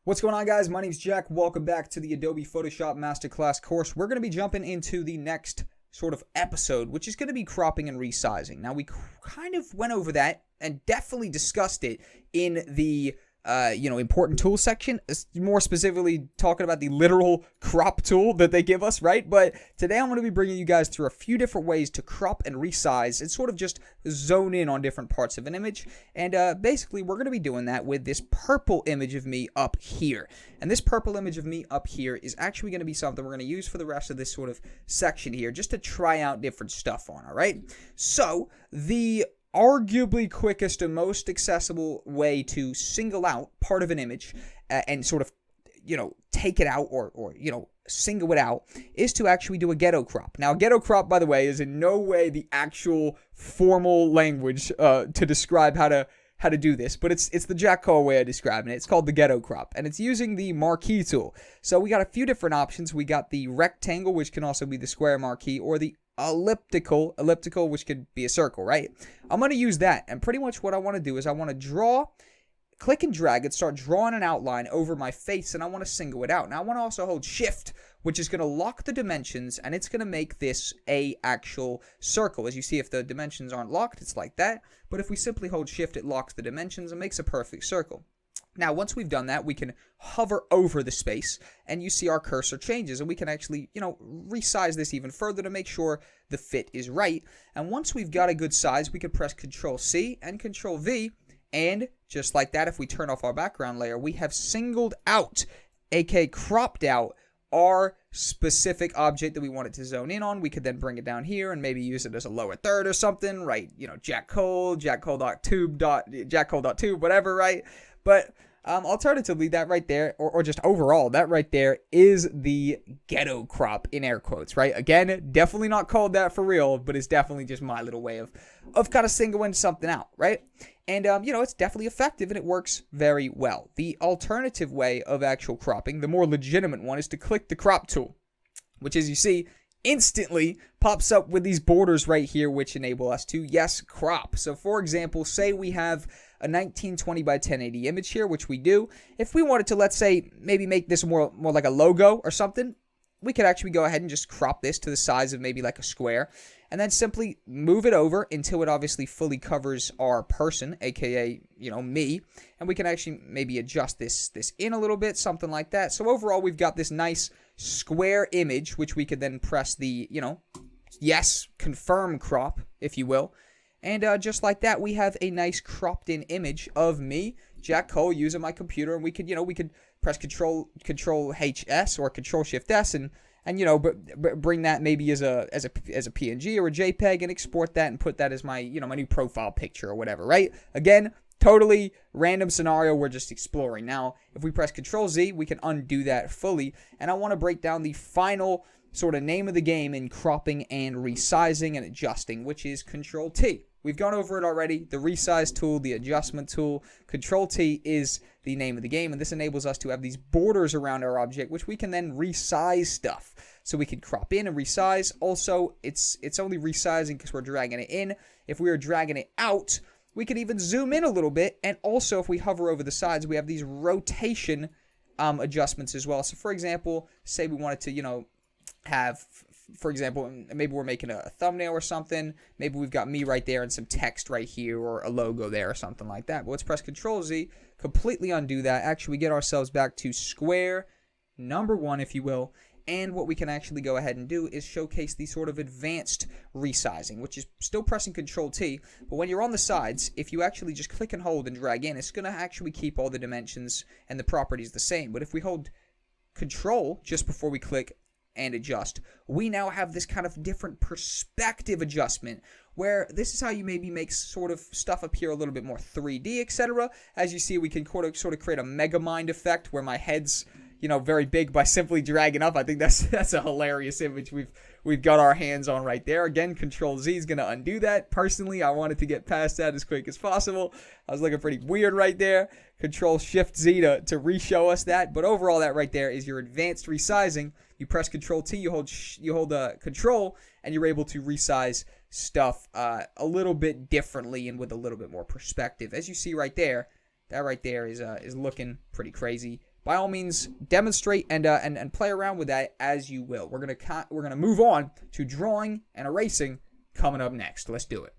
What's going on, guys? My name's Jack. Welcome back to the Adobe Photoshop Masterclass course. We're going to be jumping into the next sort of episode, which is going to be cropping and resizing. Now, we kind of went over that and definitely discussed it in the important tools section, more specifically talking about the literal crop tool that they give us, right? But today I'm going to be bringing you guys through a few different ways to crop and resize and sort of just zone in on different parts of an image. And basically, we're going to be doing that with this purple image of me up here. And this purple image of me up here is actually going to be something we're going to use for the rest of this sort of section here, just to try out different stuff on, all right? So, the arguably quickest and most accessible way to single out part of an image and sort of, take it out or single it out is to actually do a ghetto crop. Now, ghetto crop, by the way, is in no way the actual formal language to describe how to do this, but it's the Jack Cole way of describing it. It's called the ghetto crop, and it's using the marquee tool. So we got a few different options. We got the rectangle, which can also be the square marquee, or the elliptical, which could be a circle, right? I'm going to use that, and pretty much what I want to do is I want to click and drag and start drawing an outline over my face, and I want to single it out. Now, I want to also hold shift, which is going to lock the dimensions, and it's going to make this a actual circle. As you see, if the dimensions aren't locked, it's like that, but if we simply hold shift, it locks the dimensions and makes a perfect circle. Now, once we've done that, we can hover over the space, and you see our cursor changes, and we can actually, resize this even further to make sure the fit is right. And once we've got a good size, we can press Control-C and Control-V, and just like that, if we turn off our background layer, we have singled out, aka cropped out, our specific object that we want it to zone in on. We could then bring it down here and maybe use it as a lower third or something, right? Jack Cole, jackcole.tube, whatever, right? But alternatively, that right there, or just overall, that right there is the ghetto crop in air quotes, right? Again, definitely not called that for real, but it's definitely just my little way of kind of singling something out, right? And, it's definitely effective and it works very well. The alternative way of actual cropping, the more legitimate one, is to click the crop tool, which, as you see, instantly pops up with these borders right here, which enable us to, yes, crop. So, for example, say we have a 1920 by 1080 image here, which we do. If we wanted to, let's say, maybe make this more like a logo or something, we could actually go ahead and just crop this to the size of maybe like a square, and then simply move it over until it obviously fully covers our person, aka, me, and we can actually maybe adjust this in a little bit, something like that. So overall, we've got this nice square image, which we could then press the, yes, confirm crop, if you will. And just like that, we have a nice cropped in image of me, Jack Cole, using my computer, and we could press Control HS or Control Shift S and bring that maybe as a PNG or a JPEG and export that and put that as my my new profile picture or whatever, right? Again, totally random scenario we're just exploring. Now, if we press Control Z, we can undo that fully, and I want to break down the final sort of name of the game in cropping and resizing and adjusting, which is Control T. We've gone over it already, the resize tool, the adjustment tool. Control T is the name of the game, and this enables us to have these borders around our object, which we can then resize stuff. So we can crop in and resize. Also, it's only resizing because we're dragging it in. If we were dragging it out, we could even zoom in a little bit, and also if we hover over the sides, we have these rotation adjustments as well. So for example, say we wanted to, have, for example, maybe we're making a thumbnail or something. Maybe we've got me right there and some text right here or a logo there or something like that. But let's press Control Z, completely undo that. Actually, we get ourselves back to square number 1, if you will. And what we can actually go ahead and do is showcase the sort of advanced resizing, which is still pressing Control T. But when you're on the sides, if you actually just click and hold and drag in, it's going to actually keep all the dimensions and the properties the same. But if we hold Control just before we click and adjust, we now have this kind of different perspective adjustment where this is how you maybe make sort of stuff appear a little bit more 3D, etc. As you see, we can sort of create a mega mind effect where my head's very big by simply dragging up. I think that's a hilarious image we've got our hands on right there. Again, Control Z is going to undo that. Personally, I wanted to get past that as quick as possible. I was looking pretty weird right there. Control Shift Z to re-show us that. But overall, that right there is your advanced resizing. You press Control T, you hold Control, and you're able to resize stuff a little bit differently and with a little bit more perspective. As you see right there, that right there is looking pretty crazy. by all means, demonstrate and play around with that as you will. We're gonna move on to drawing and erasing coming up next. Let's do it.